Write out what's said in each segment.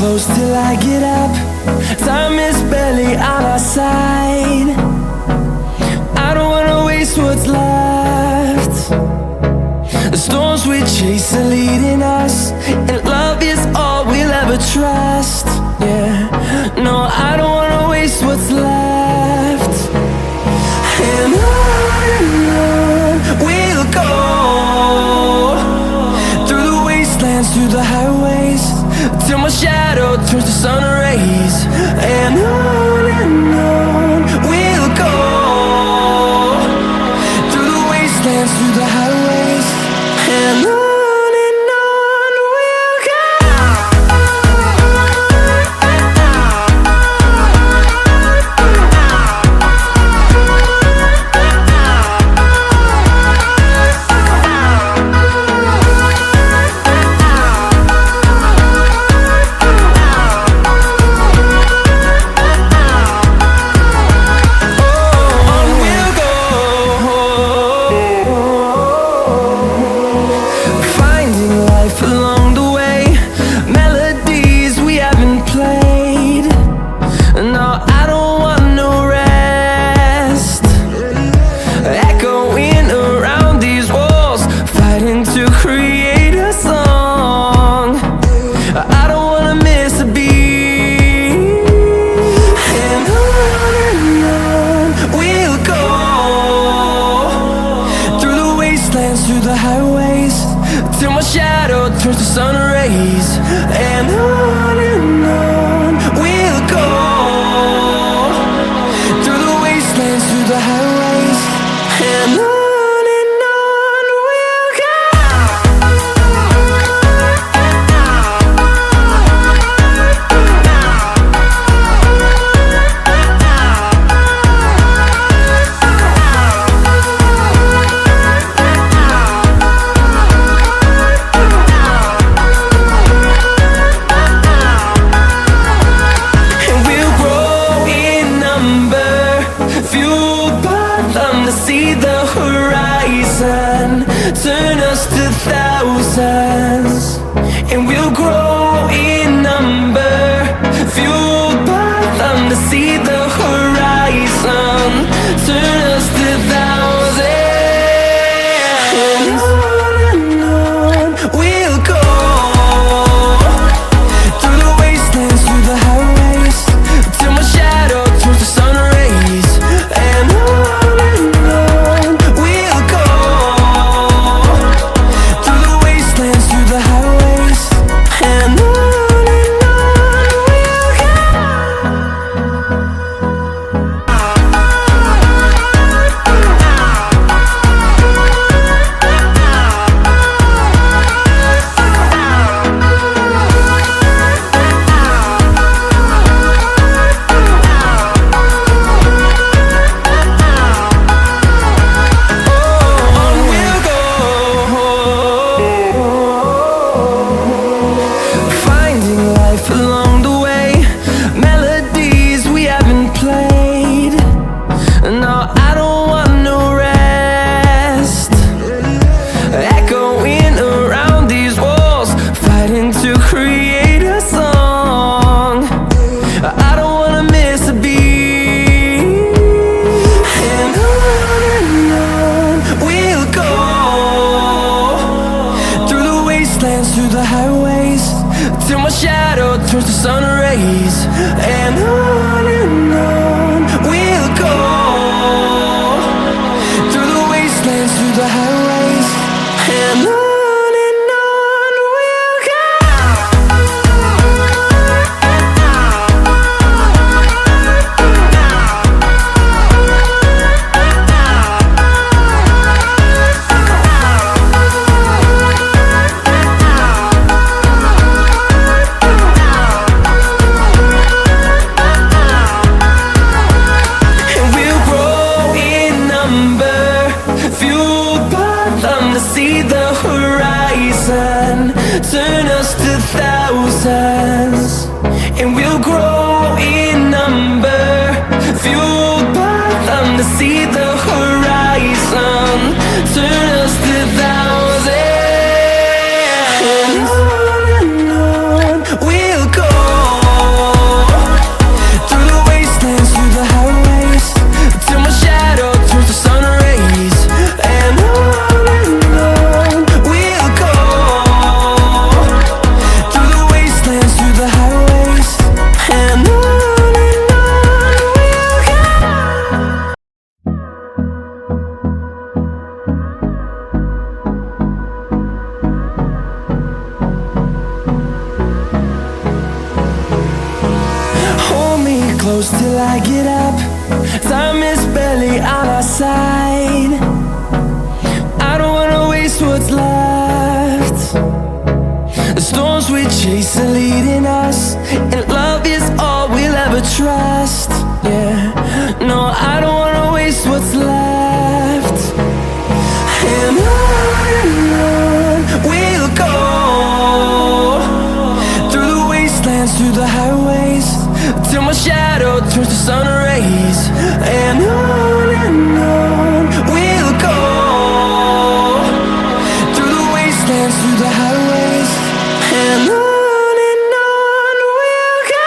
close till I get up. Time is barely on our side. I don't wanna waste what's left. The storms we chase are leading us, and love is all we'll ever trust. Yeah, no, I don't wanna waste what's left. And on we'll go, through the wastelands, through the highways, till my shadow turns to sun rays. And on we'll go, through the wastelands, through the highways, and on we'll go. Through the highways, till my shadow turns to sun rays. And on we'll go, through the wastelands, through the highways, and on we'll go. See the horizon, turn us to thousands, and we'll grow in number, fueled by them. To see the horizon, turn us to thousands, and on we'll go, through the wastelands, through the highways, till my shadow turns to sun rays. And to create a song, I don't wanna miss a beat. And on we'll go, through the wastelands, through the highways, till my shadow turns to sun rays. And on we'll go, through the wastelands, through the highways, and on. See the horizon, turn us to thousands, and we'll grow in number, fueled by them. To see the horizon, turn us to thousands, and on we'll go. goes till I get up. Time is barely on our side. I don't wanna waste what's left. The storms we chase are leading us, and love is all we'll ever trust. Yeah, no, I don't wanna waste what's left. And on we'll go, through the wastelands, through the highways, till my shadow turns to sun rays. And on we'll go, through the wastelands, through the highways, and on we'll go.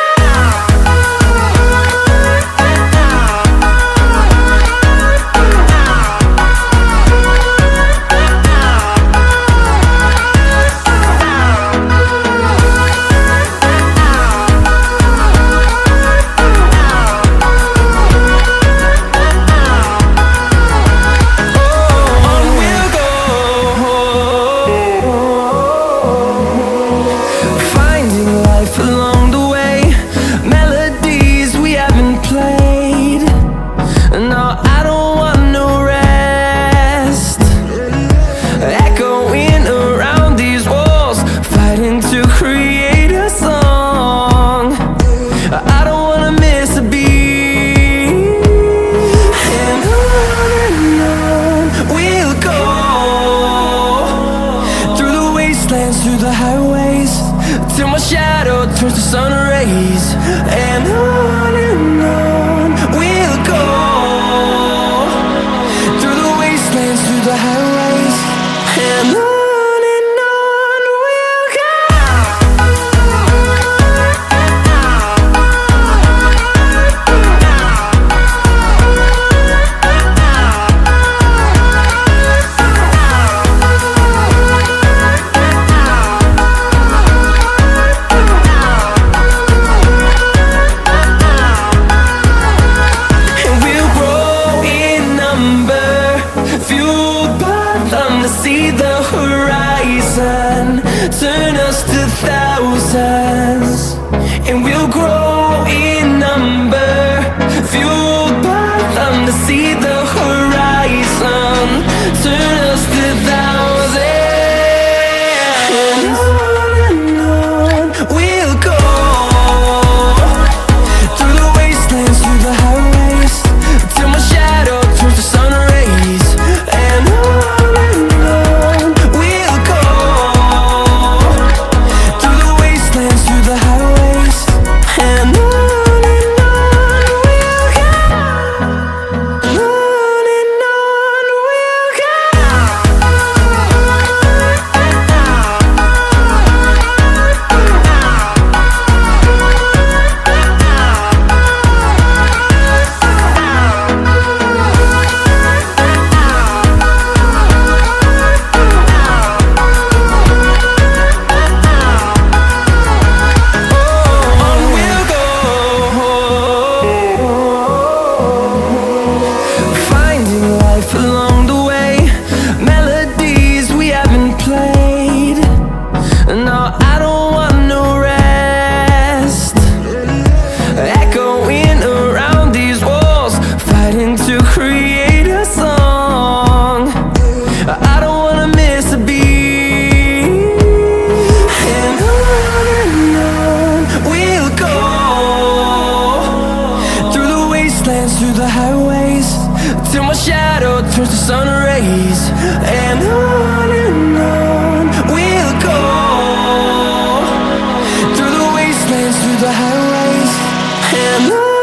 Along the way, melodies we haven't played. No, I don't want no rest. Echoing around these walls, fighting to create a song. I don't wanna miss a beat. And on we'll go, through the wastelands, through the highways, till my shadow turns to sun rays. And on we'll go, through the wastelands, through the highways, and on we'll go. Fueled by them to see the horizon, turn us to thousands, and we'll grow in number. Fueled by them to see the horizon, turn us to thousands, and on we'll go, through the wastelands, through the highways, till my shadow turns to sun rays. And on we'll go, through the wastelands, through the highways, and on we'll go. On we'll go. Along the way, melodies we haven't played. No, I don't want no rest. Echoing around these walls, fighting to create a song. I don't wanna miss a beat. And on we'll go, through the wastelands, through the highways, till my shadow turns to sun rays. And on we'll go, through the wastelands, through the highways, and on.